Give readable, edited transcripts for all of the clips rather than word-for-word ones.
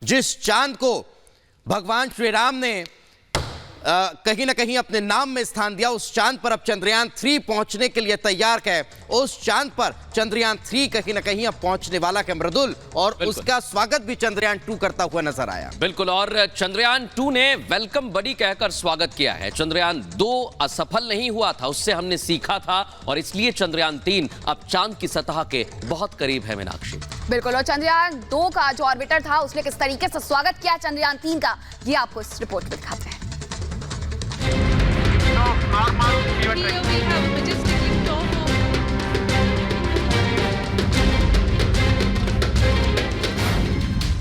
जिस चांद को भगवान श्री राम ने कहीं ना कहीं अपने नाम में स्थान दिया, उस चांद पर अब चंद्रयान 3 पहुंचने के लिए तैयार है। उस चांद पर चंद्रयान 3 कहीं ना कहीं अब पहुंचने वाला है मृदुल, और उसका स्वागत भी चंद्रयान 2 करता हुआ नजर आया। बिल्कुल, और चंद्रयान 2 ने वेलकम बडी कहकर स्वागत किया है। चंद्रयान 2 असफल नहीं हुआ था, उससे हमने सीखा था, और इसलिए चंद्रयान 3 अब चांद की सतह के बहुत करीब है। मीनाक्षी, बिल्कुल, और चंद्रयान 2 का जो ऑर्बिटर था उसने किस तरीके से स्वागत किया चंद्रयान 3 का, ये आपको इस रिपोर्ट में दिखाते हैं।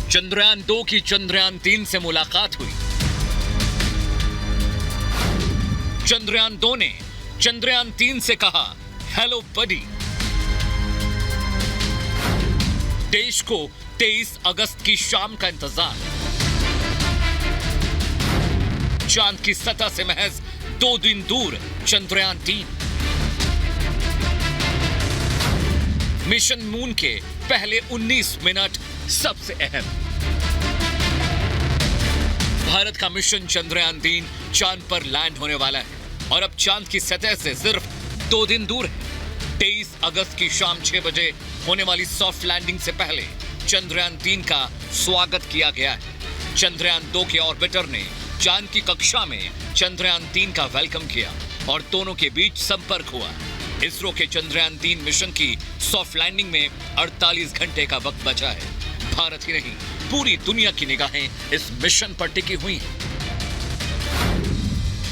चंद्रयान 2 की चंद्रयान 3 से मुलाकात हुई। चंद्रयान 2 ने चंद्रयान 3 से कहा, हेलो बडी। देश को 23 अगस्त की शाम का इंतजार। चांद की सतह से महज 2 दिन दूर चंद्रयान 3। मिशन मून के पहले 19 मिनट सबसे अहम। भारत का मिशन चंद्रयान 3 चांद पर लैंड होने वाला है, और अब चांद की सतह से सिर्फ 2 दिन दूर है। 23 अगस्त की शाम 6 बजे होने वाली सॉफ्ट लैंडिंग से पहले चंद्रयान 3 का स्वागत किया गया है। चंद्रयान 2 के ऑर्बिटर ने चांद की कक्षा में चंद्रयान 3 का वेलकम किया, और दोनों के बीच संपर्क हुआ। इसरो के चंद्रयान 3 मिशन की सॉफ्ट लैंडिंग में 48 घंटे का वक्त बचा है। भारत ही नहीं, पूरी दुनिया की निगाहें इस मिशन पर टिकी हुई हैं।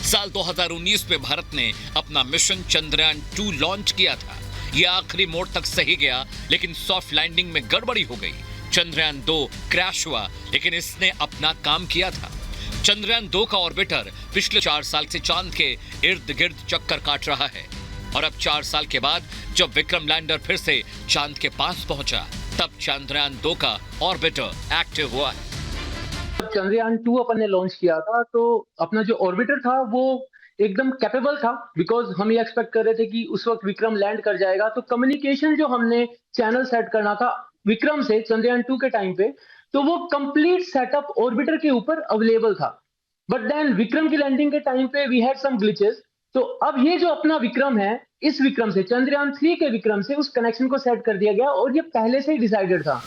साल 2019 में भारत ने अपना मिशन चंद्रयान 2 लॉन्च किया था। यह आखिरी मोड़ तक सही गया, लेकिन सॉफ्ट लैंडिंग में गड़बड़ी हो गई। चंद्रयान 2 क्रैश हुआ, लेकिन इसने अपना काम किया था। चंद्रयान 2 का ऑर्बिटर पिछले 4 साल से चांद के इर्द गिर्द चक्कर काट रहा है, और अब 4 साल के बाद जब विक्रम लैंडर फिर से चांद के पास पहुंचा, तब चंद्रयान 2 का ऑर्बिटर एक्टिव हुआ है। चंद्रयान 2 अपन ने लॉन्च किया था, तो अपना जो ऑर्बिटर था वो एकदम कैपेबल था, बिकॉज हम ये एक्सपेक्ट कर रहे थे कि उस वक्त विक्रम लैंड कर जाएगा। तो कम्युनिकेशन जो हमने चैनल सेट करना था विक्रम से चंद्रयान 2 के टाइम पे, तो वो कंप्लीट सेटअप ऑर्बिटर के ऊपर अवेलेबल था। बट देन विक्रम की लैंडिंग के टाइम पे वी हैड सम ग्लिचेस। तो अब ये जो अपना विक्रम है, इस विक्रम से चंद्रयान 3 के विक्रम से उस कनेक्शन को सेट कर दिया गया, और ये पहले से ही डिसाइडेड था।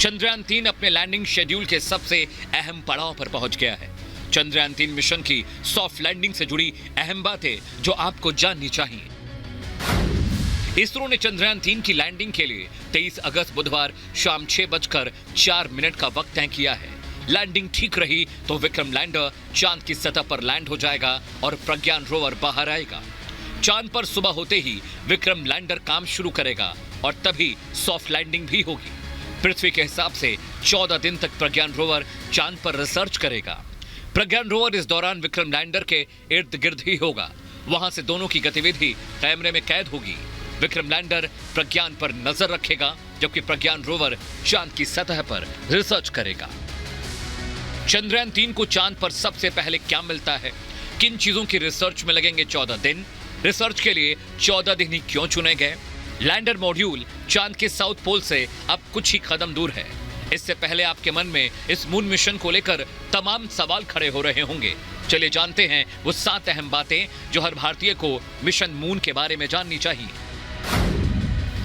चंद्रयान 3 अपने लैंडिंग शेड्यूल के सबसे अहम पड़ाव पर पहुंच गया है। चंद्रयान 3 मिशन की सॉफ्ट लैंडिंग से जुड़ी अहम बातें जो आपको जाननी चाहिए। इसरो ने चंद्रयान 3 की लैंडिंग के लिए 23 अगस्त बुधवार शाम 6:04 का वक्त तय किया है। लैंडिंग ठीक रही तो विक्रम लैंडर चांद की सतह पर लैंड हो जाएगा, और प्रज्ञान रोवर बाहर आएगा। चांद पर सुबह होते ही विक्रम लैंडर काम शुरू करेगा, और तभी सॉफ्ट लैंडिंग भी होगी। पृथ्वी के हिसाब से 14 दिन तक प्रज्ञान रोवर चांद पर रिसर्च करेगा। प्रज्ञान रोवर इस दौरान विक्रम लैंडर के इर्द गिर्द ही होगा। वहां से दोनों की गतिविधि कैमरे में कैद होगी। विक्रम लैंडर प्रज्ञान पर नजर रखेगा, जबकि प्रज्ञान रोवर चांद की सतह पर रिसर्च करेगा। चंद्रयान 3 को चांद पर सबसे पहले क्या मिलता है? किन चीजों की रिसर्च में लगेंगे 14 दिन? रिसर्च के लिए 14 दिन ही क्यों चुने गए? लैंडर मॉड्यूल चांद के साउथ पोल से अब कुछ ही कदम दूर है। इससे पहले आपके मन में इस मून मिशन को लेकर तमाम सवाल खड़े हो रहे होंगे। चलिए जानते हैं वो 7 अहम बातें जो हर भारतीय को मिशन मून के बारे में जाननी चाहिए।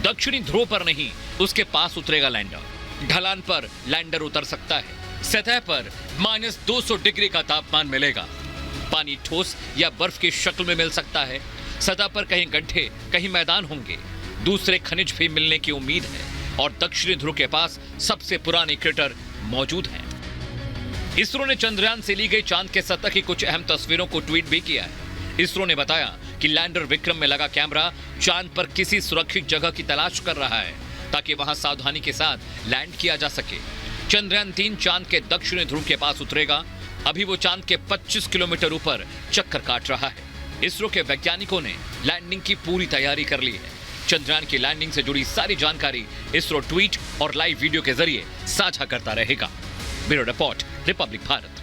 दक्षिणी ध्रुव पर नहीं, उसके पास उतरेगा लैंडर। ढलान पर लैंडर उतर सकता है। सतह पर -200 डिग्री का तापमान मिलेगा। पानी ठोस या बर्फ की शक्ल में मिल सकता है। सतह पर कहीं गड्ढे, कहीं मैदान होंगे। दूसरे खनिज भी मिलने की उम्मीद है, और दक्षिणी ध्रुव के पास सबसे पुराने क्रेटर मौजूद हैं। इसरो ने चंद्रयान से ली गई चांद के सतह की कुछ अहम तस्वीरों को ट्वीट भी किया है। इसरो ने बताया कि लैंडर विक्रम में लगा कैमरा चांद पर किसी सुरक्षित जगह की तलाश कर रहा है, ताकि वहां सावधानी के साथ लैंड किया जा सके। चंद्रयान 3 चांद के दक्षिणी ध्रुव के पास उतरेगा। अभी वो चांद के 25 किलोमीटर ऊपर चक्कर काट रहा है। इसरो के वैज्ञानिकों ने लैंडिंग की पूरी तैयारी कर ली है। चंद्रयान की लैंडिंग से जुड़ी सारी जानकारी इसरो ट्वीट और लाइव वीडियो के जरिए साझा करता रहेगा। Bureau report, Republic Bharat.